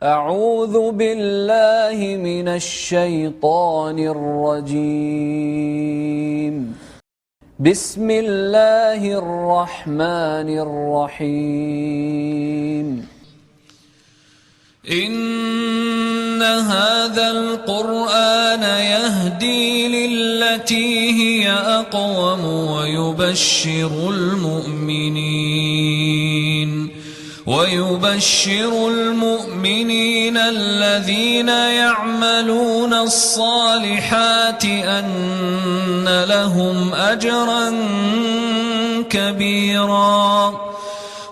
أعوذ بالله من الشيطان الرجيم. بسم الله الرحمن الرحيم. إن هذا القرآن يهدي للتي هي أقوم ويبشر المؤمنين الذين يعملون الصالحات أن لهم أجرا كبيرا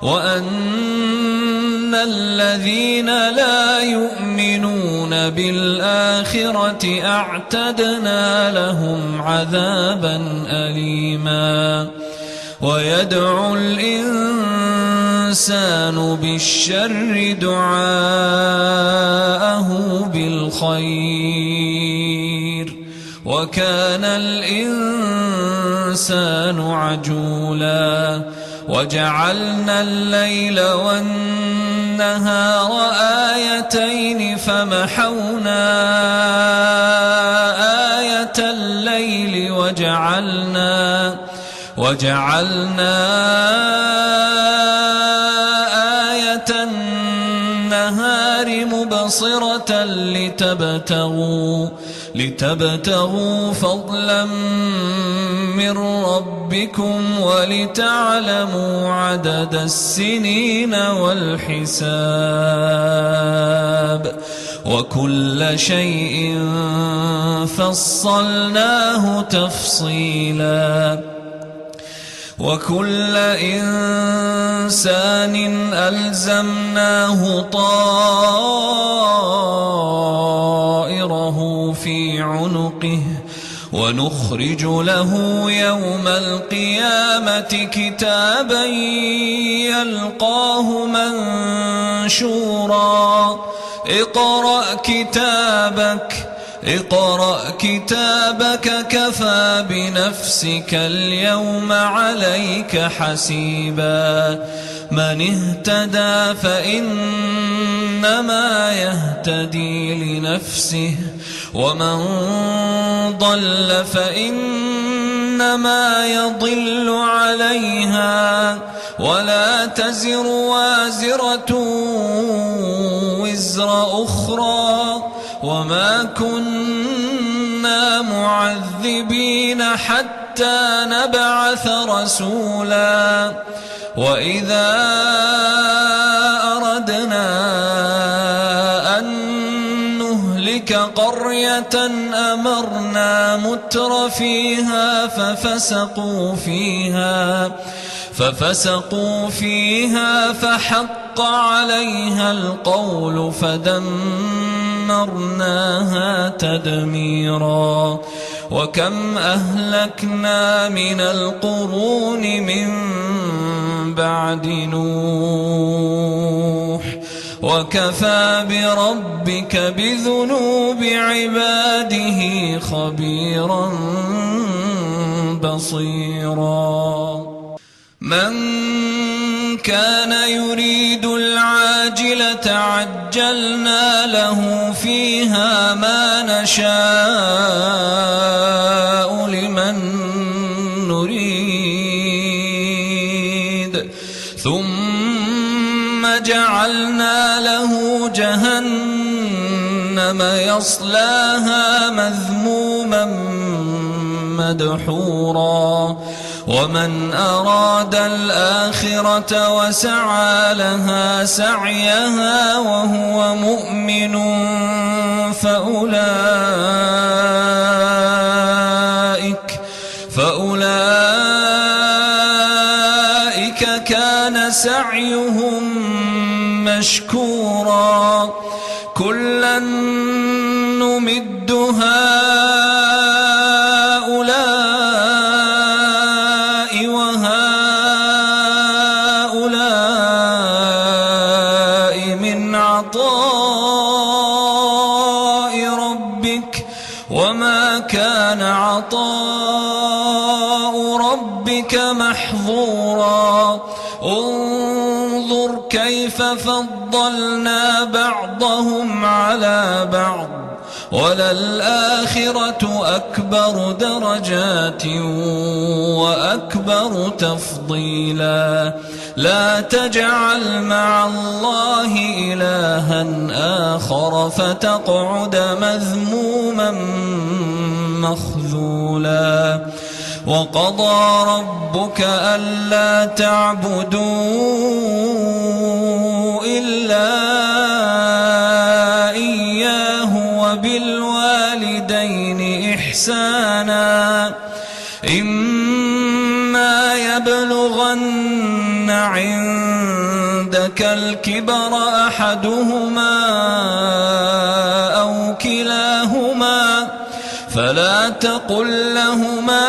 وأن الذين لا يؤمنون بالآخرة أعتدنا لهم عذابا أليما. ويدعو الإنسان بالشر دعاءه بالخير وكان الإنسان عجولا. وجعلنا الليل والنهار آيتين فمحونا آية الليل وجعلنا آية النهار مبصرة لتبتغوا فضلا من ربكم ولتعلموا عدد السنين والحساب وكل شيء فصلناه تفصيلا. وكل إنسان ألزمناه طائره في عنقه ونخرج له يوم القيامة كتابا يلقاه منشورا. اقرأ كتابك كفى بنفسك اليوم عليك حسيبا. من اهتدى فإنما يهتدي لنفسه ومن ضل فإنما يضل عليها ولا تزر وازرة وزر أخرى وما كنا معذبين حتى نبعث رسولا. وإذا أردنا أن نهلك قرية أمرنا متر فيها ففسقوا فيها فحق عليها القول فدمرناها تدميرا. وكم أهلكنا من القرون من بعد نوح وكفى بربك بذنوب عباده خبيرا بصيرا. من كان يريد العاجلة عجلنا له فيها ما نشاء لمن نريد ثم جعلنا له جهنم يصلاها مذموما مدحورا. ومن أراد الآخرة وسعى لها سعيها وهو مؤمن فأولئك كان سعيهم مشكورا. كلا نمد هؤلاء وهؤلاء من عطاء ربك وما كان عطاء ربك محظورا. انظر كيف فضلنا بعضهم على بعض وللآخرة أكبر درجات وأكبر تفضيلا لا تجعل مع الله إلها آخر فتقعد مذموما مخذولا وقضى ربك ألا تعبدوا إلا إياه وبالوالدين إحسانا إما يبلغن عندك الكبر أحدهما أو كلاهما فلا تقل لهما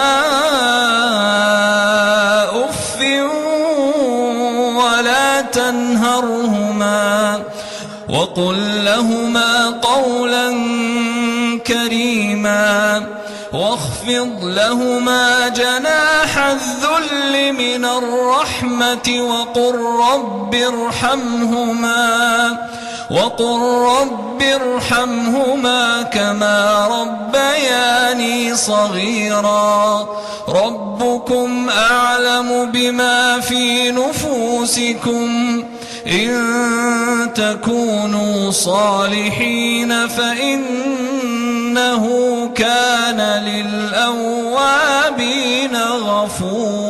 أف ولا تنهرهما وقل لهما قولا كريما واخفض لهما جناح الذل من الرحمة وقل رب ارحمهما كما ربياني صغيرا ربكم أعلم بما في نفوسكم إن تكونوا صالحين فإنه كان للأوابين غفورا